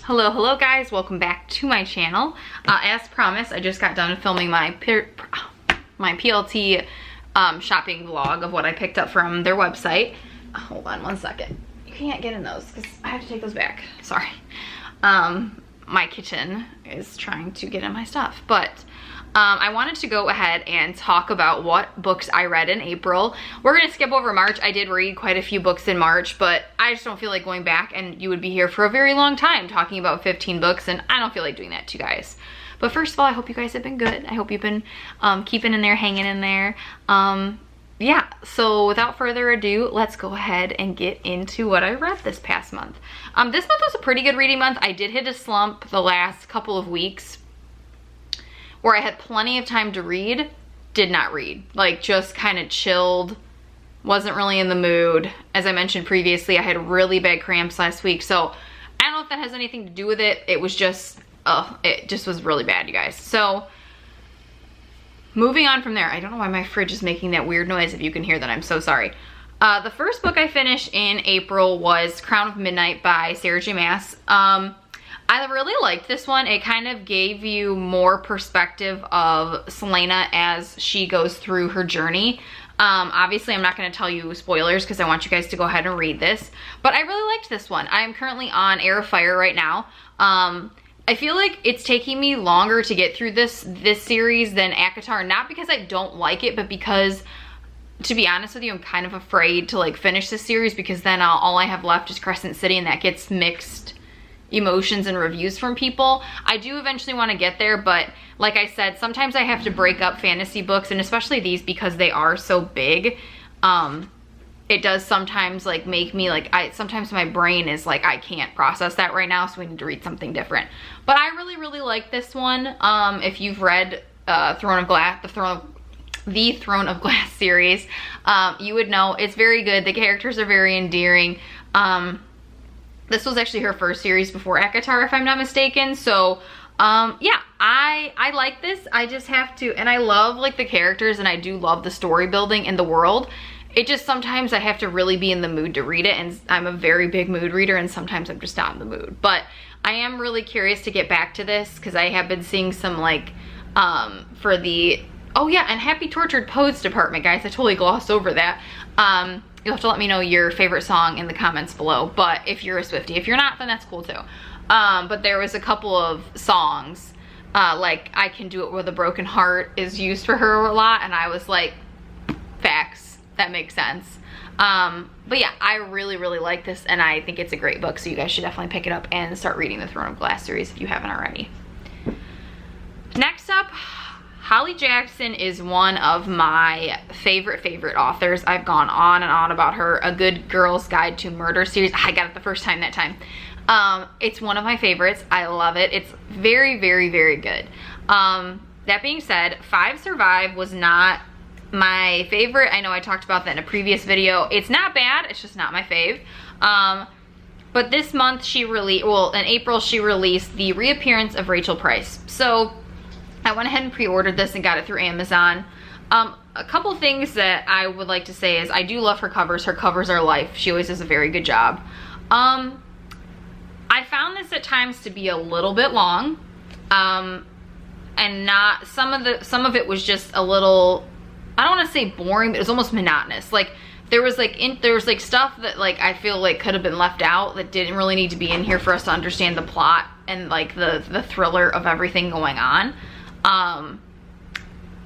Hello guys, welcome back to my channel. As promised, I just got done filming my PLT shopping vlog of what I picked up from their website. Hold on one second. You can't get in those because I have to take those back. Sorry. My kitchen is trying to get in my stuff, but I wanted to go ahead and talk about what books I read in April. We're gonna skip over March. I did read quite a few books in March, but I just don't feel like going back, and you would be here for a very long time talking about 15 books, and I don't feel like doing that to you guys. But first of all, I hope you guys have been good. I hope you've been keeping in there, hanging in there. Yeah, so without further ado, let's go ahead and get into what I read this past month. This month was a pretty good reading month. I did hit a slump the last couple of weeks where I had plenty of time to read, did not read. Like, just kind of chilled, wasn't really in the mood. As I mentioned previously, I had really bad cramps last week, so I don't know if that has anything to do with it. It was just, it just was really bad, you guys. So, moving on from there, I don't know why my fridge is making that weird noise. If you can hear that, I'm so sorry. The first book I finished in April was Crown of Midnight by Sarah J Maas. I really liked this one. It kind of gave you more perspective of Celaena as she goes through her journey. Obviously, I'm not going to tell you spoilers because I want you guys to go ahead and read this. But I really liked this one. I am currently on Heir of Fire right now. I feel like it's taking me longer to get through this series than ACOTAR. Not because I don't like it, but because, to be honest with you, I'm kind of afraid to like finish this series because then all I have left is Crescent City, and that gets mixed emotions and reviews from people. I do eventually want to get there, but like I said, sometimes I have to break up fantasy books, and especially these because they are so big. It does sometimes like make me like, sometimes my brain is like, I can't process that right now, so we need to read something different. But I really like this one. If you've read the Throne of Glass series, you would know it's very good. The characters are very endearing. This was actually her first series before ACOTAR, if I'm not mistaken. So, yeah, I like this. I just have to, and I love like the characters, and I do love the story building in the world. It just, sometimes I have to really be in the mood to read it, and I'm a very big mood reader, and sometimes I'm just not in the mood. But I am really curious to get back to this, because I have been seeing some like, for the, oh yeah, and Happy Tortured Poets department, guys. I totally glossed over that. You'll have to let me know your favorite song in the comments below, but if you're a Swiftie. If you're not, then that's cool too. But there was a couple of songs, like I Can Do It With a Broken Heart is used for her a lot, and I was like, facts, that makes sense. But yeah, I really like this, and I think it's a great book, so you guys should definitely pick it up and start reading the Throne of Glass series if you haven't already. Next up, Holly Jackson is one of my favorite authors. I've gone on and on about her. A Good Girl's Guide to Murder series. I got it the first time that time. It's one of my favorites. I love it. It's very good. That being said, Five Survive was not my favorite. I know I talked about that in a previous video. It's not bad. It's just not my fave. But this month she released, well, in April she released The Reappearance of Rachel Price. So I went ahead and pre-ordered this and got it through Amazon. A couple things that I would like to say is I do love her covers. Her covers are life. She always does a very good job. I found this at times to be a little bit long, and not, some of it was just a little, I don't want to say boring, but it was almost monotonous. Like there was like stuff that like I feel like could have been left out that didn't really need to be in here for us to understand the plot and like the thriller of everything going on.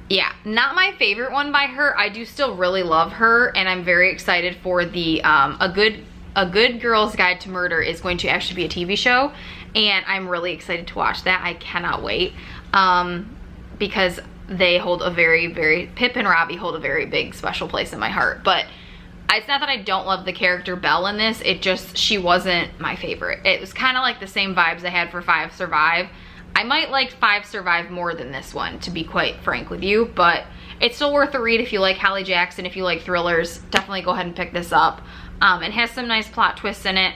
Yeah, not my favorite one by her. I do still really love her, and I'm very excited for the A Good Girl's Guide to Murder is going to actually be a TV show, and I'm really excited to watch that. I cannot wait, because they hold a Pip and Robbie hold a very big special place in my heart. But it's not that I don't love the character Belle in this, it just, she wasn't my favorite. It was kind of like the same vibes I had for Five Survive. I might like Five Survive more than this one, to be quite frank with you, but it's still worth a read if you like Holly Jackson. If you like thrillers, definitely go ahead and pick this up. It has some nice plot twists in it.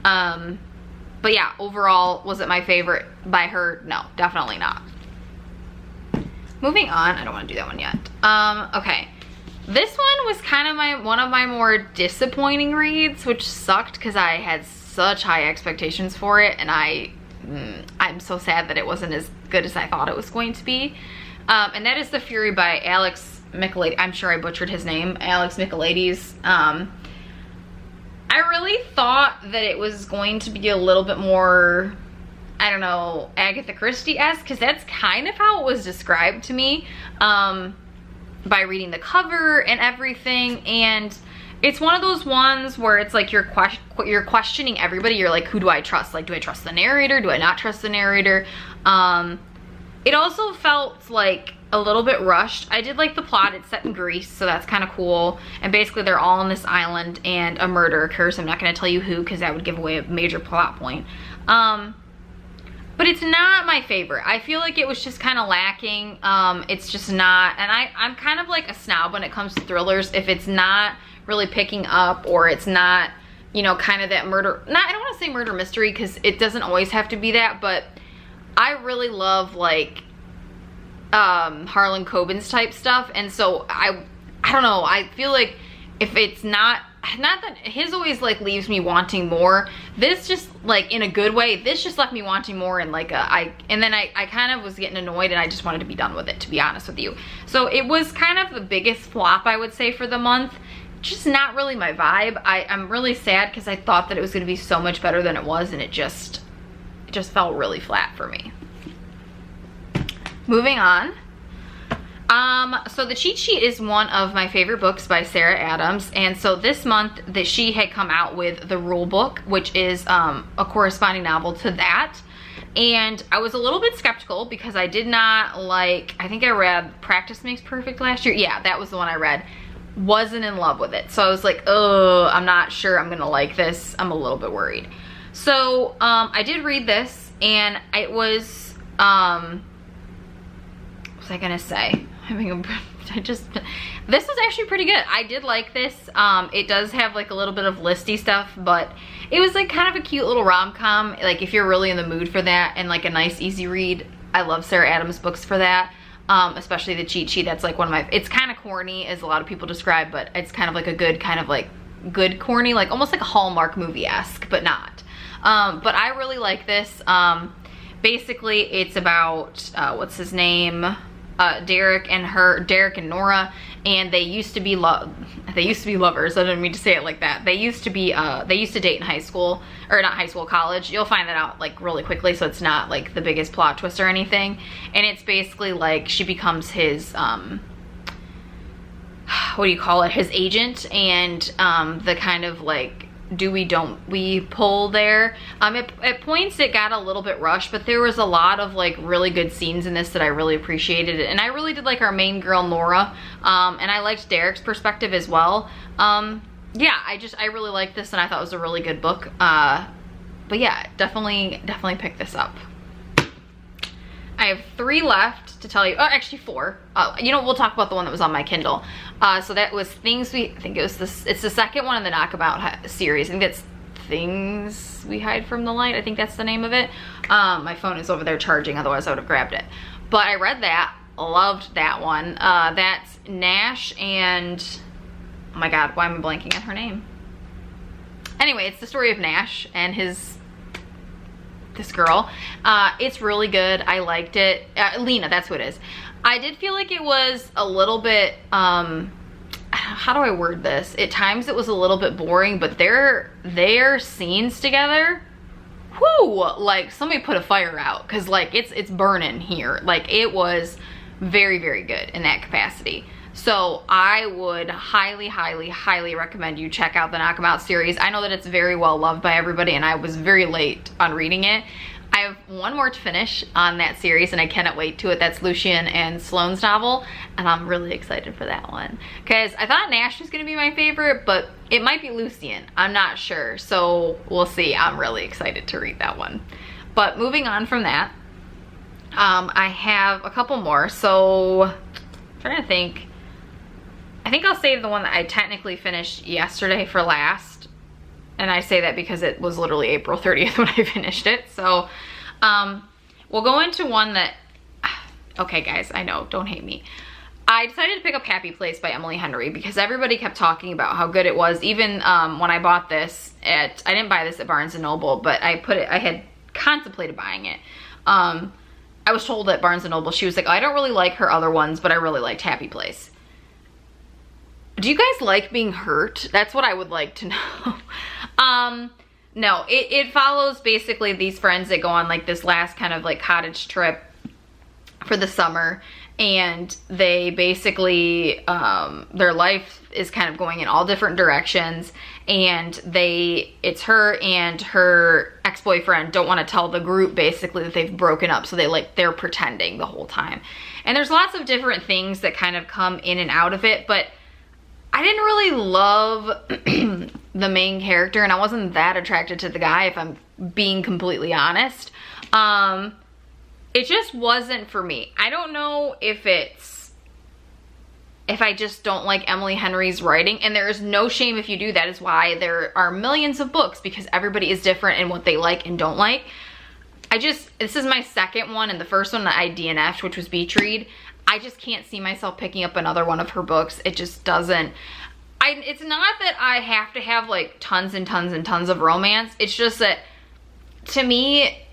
But yeah, overall, was it my favorite by her? No, definitely not. Moving on, I don't want to do that one yet. Okay, this one was kind of one of my more disappointing reads, which sucked because I had such high expectations for it, and I'm so sad that it wasn't as good as I thought it was going to be. And that is The Fury by Alex Michaelides. I'm sure I butchered his name, Alex Michaelides. I really thought that it was going to be a little bit more, I don't know, Agatha Christie-esque, because that's kind of how it was described to me by reading the cover and everything. And it's one of those ones where it's like you're questioning everybody. You're like, who do I trust? Like, do I trust the narrator? Do I not trust the narrator? It also felt like a little bit rushed. I did like the plot. It's set in Greece, so that's kind of cool. And basically they're all on this island and a murder occurs. I'm not going to tell you who because that would give away a major plot point. But it's not my favorite. I feel like it was just kind of lacking. It's just not, and I'm kind of like a snob when it comes to thrillers. If it's not really picking up, or it's not, you know, kind of that murder, I don't want to say murder mystery because it doesn't always have to be that, but I really love like Harlan Coben's type stuff. And so I don't know, I feel like if it's not that his always like leaves me wanting more, this just like in a good way, this just left me wanting more, and like and then I kind of was getting annoyed and I just wanted to be done with it, to be honest with you. So it was kind of the biggest flop, I would say, for the month. Just not really my vibe. I'm really sad because I thought that it was going to be so much better than it was, and it just felt really flat for me. Moving on. So The Cheat Sheet is one of my favorite books by Sarah Adams, and so this month that she had come out with The Rule Book, which is a corresponding novel to that. And I was a little bit skeptical because I did not like, I think I read Practice Makes Perfect last year. Yeah, that was the one I read. Wasn't in love with it. So I was like, oh, I'm not sure I'm gonna like this. I'm a little bit worried. So I did read this, and it was, what was I gonna say? This was actually pretty good. I did like this. It does have like a little bit of listy stuff, but it was like kind of a cute little rom-com. Like if you're really in the mood for that and like a nice easy read, I love Sarah Adams books for that. Especially The Cheat Sheet. That's like one of my, it's kind of corny as a lot of people describe, but it's kind of like a good kind of like good corny, like almost like a Hallmark movie-esque, but not. But I really like this. Basically it's about, what's his name? Derek and Nora, and they used to be lovers. I didn't mean to say it like that. They used to date in high school, or not high school, college. You'll find that out like really quickly, so it's not like the biggest plot twist or anything. And it's basically like she becomes his what do you call it, his agent, and the kind of like do we don't we pull there. At points it got a little bit rushed, but there was a lot of like really good scenes in this that I really appreciated. And I really did like our main girl Nora, and I liked Derek's perspective as well. Yeah, I really liked this, and I thought it was a really good book. But yeah, definitely pick this up. I have 3 left to tell you. Oh, actually 4. You know, we'll talk about the one that was on my Kindle. So that was Things We, I think it was this, it's the second one in the Knockabout series. I think that's Things We Hide from the Light. I think that's the name of it. My phone is over there charging, otherwise I would have grabbed it. But I read that, loved that one. That's Nash and, oh my god, why am I blanking on her name? Anyway, it's the story of Nash and this girl. It's really good. I liked it. Lena, that's who it is. I did feel like it was a little bit, how do I word this? At times it was a little bit boring, but their scenes together, whoo, like somebody put a fire out, because like it's burning here. Like it was very, very good in that capacity. So I would highly, highly, highly recommend you check out the Knock 'Em Out series. I know that it's very well loved by everybody, and I was very late on reading it. I have one more to finish on that series, and I cannot wait to it. That's Lucian and Sloane's novel, and I'm really excited for that one. Because I thought Nash was going to be my favorite, but it might be Lucian. I'm not sure, so we'll see. I'm really excited to read that one. But moving on from that, I have a couple more. So I'm trying to think. I think I'll save the one that I technically finished yesterday for last. And I say that because it was literally April 30th when I finished it. So we'll go into one that, okay guys, I know, don't hate me. I decided to pick up Happy Place by Emily Henry because everybody kept talking about how good it was. Even when I bought this I didn't buy this at Barnes & Noble, but I had contemplated buying it. I was told at Barnes & Noble, she was like, oh, I don't really like her other ones, but I really liked Happy Place. Do you guys like being hurt? That's what I would like to know. No, it follows basically these friends that go on like this last kind of like cottage trip for the summer, and they basically, their life is kind of going in all different directions, and it's her and her ex-boyfriend don't want to tell the group basically that they've broken up, so they're pretending the whole time. And there's lots of different things that kind of come in and out of it, but I didn't really love the main character, and I wasn't that attracted to the guy, if I'm being completely honest. It just wasn't for me. I don't know if I just don't like Emily Henry's writing, and there is no shame if you do. That is why there are millions of books, because everybody is different in what they like and don't like. This is my second one, and the first one that I DNF'd, which was Beach Read. I just can't see myself picking up another one of her books. It just doesn't. It's not that I have to have like tons and tons and tons of romance. It's just that to me,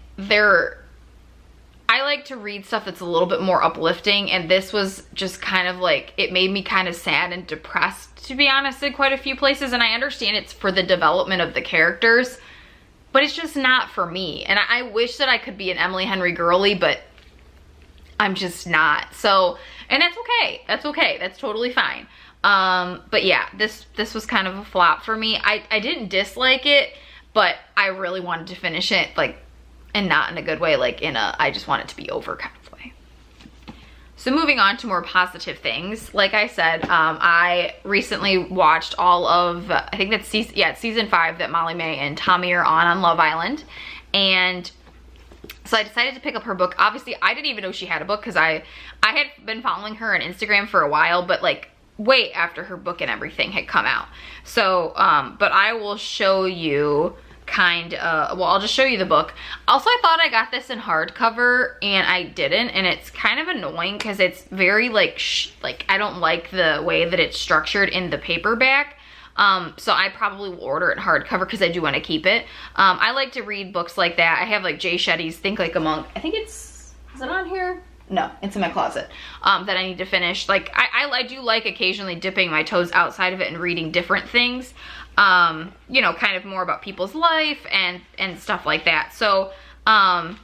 I like to read stuff that's a little bit more uplifting, and this was just kind of like, it made me kind of sad and depressed, to be honest, in quite a few places. And I understand it's for the development of the characters, but it's just not for me. And I wish that I could be an Emily Henry girly, but I'm just not. So, and that's okay. That's okay. That's totally fine. But yeah, this was kind of a flop for me. I didn't dislike it, but I really wanted to finish it, like, and not in a good way, like in a, I just want it to be over kind of way. So moving on to more positive things. Like I said, I recently watched all of, I think that's season 5 that Molly May and Tommy are on Love Island. And so I decided to pick up her book. Obviously, I didn't even know she had a book because I had been following her on Instagram for a while, but like way after her book and everything had come out. So, but I will show you well, I'll just show you the book. Also, I thought I got this in hardcover and I didn't, and it's kind of annoying because it's very like I don't like the way that it's structured in the paperback. So I probably will order it in hardcover because I do want to keep it. I like to read books like that. I have like Jay Shetty's Think Like a Monk. I think is it on here? No, it's in my closet, that I need to finish. Like, I do like occasionally dipping my toes outside of it and reading different things, you know, kind of more about people's life and stuff like that. So, I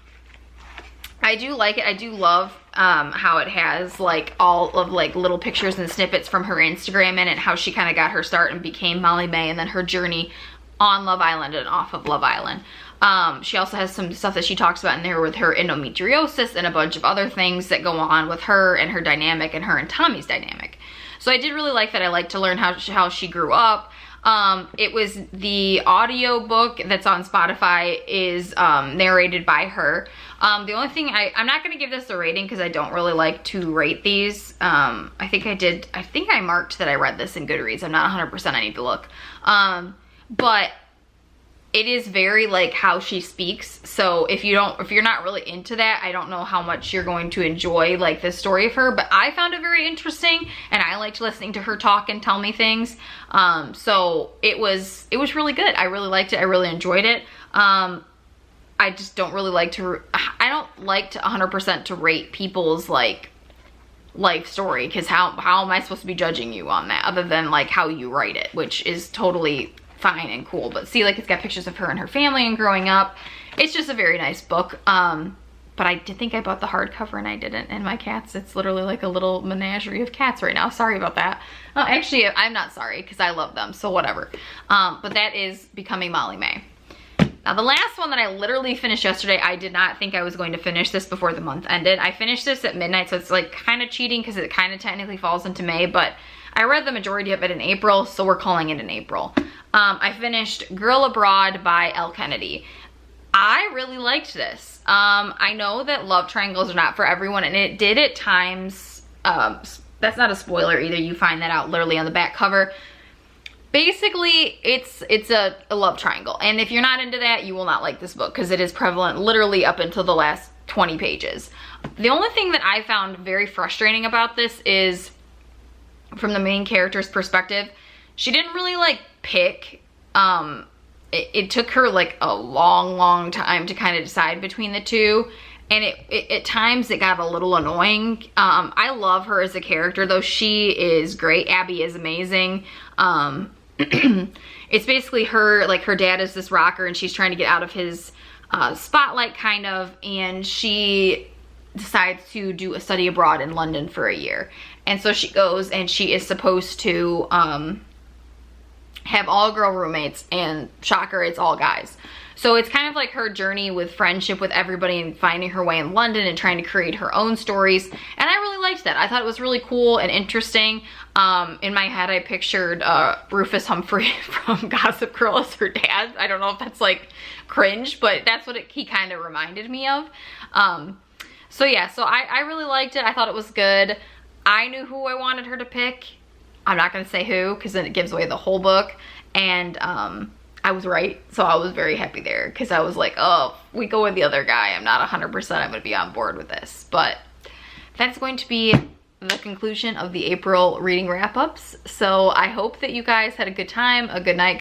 do like it. I do love, how it has like all of like little pictures and snippets from her Instagram in it, how she kind of got her start and became Molly May, and then her journey on Love Island and off of Love Island. She also has some stuff that she talks about in there with her endometriosis and a bunch of other things that go on with her and her dynamic and her and Tommy's dynamic. So I did really like that. I like to learn how she grew up. It was the audio book that's on Spotify is narrated by her. The only thing I'm not going to give this a rating because I don't really like to rate these. I think I marked that I read this in Goodreads. I'm not 100%, I need to look. But it is very like how she speaks. So if you're not really into that, I don't know how much you're going to enjoy like the story of her, but I found it very interesting and I liked listening to her talk and tell me things. So it was really good. I really liked it. I really enjoyed it. I just don't really like to, I don't like to 100% to rate people's like life story, because how am I supposed to be judging you on that other than like how you write it, which is totally fine and cool. But see, like, it's got pictures of her and her family and growing up. It's just a very nice book. But I did think I bought the hardcover and I didn't. And my cats, it's literally like a little menagerie of cats right now. Sorry about that. Actually, I'm not sorry because I love them, so whatever. But that is Becoming Molly May. Now, the last one that I literally finished yesterday, I did not think I was going to finish this before the month ended. I finished this at midnight, so it's like kind of cheating because it kind of technically falls into May, but I read the majority of it in April, so we're calling it in April. I finished Girl Abroad by Elle Kennedy. I really liked this. I know that love triangles are not for everyone, and it did at times, that's not a spoiler either, you find that out literally on the back cover. Basically, it's a love triangle, and if you're not into that, you will not like this book because it is prevalent literally up until the last 20 pages. The only thing that I found very frustrating about this is from the main character's perspective, she didn't really like pick. It took her like a long time to kind of decide between the two. And at times it got a little annoying. I love her as a character though. She is great. Abby is amazing. It's basically her, like her dad is this rocker and she's trying to get out of his spotlight kind of, and she decides to do a study abroad in London for a year. And so she goes and she is supposed to have all girl roommates, and shocker, it's all guys. So it's kind of like her journey with friendship with everybody and finding her way in London and trying to create her own stories. And I really liked that. I thought it was really cool and interesting. In my head, I pictured Rufus Humphrey from Gossip Girl as her dad. I don't know if that's like cringe, but that's what he kind of reminded me of. So yeah, so I really liked it. I thought it was good. I knew who I wanted her to pick. I'm not gonna say who because then it gives away the whole book. And I was right, so I was very happy there because I was like, oh, we go with the other guy. I'm not 100% I'm gonna be on board with this. But that's going to be the conclusion of the April reading wrap-ups. So I hope that you guys had a good time, a good night.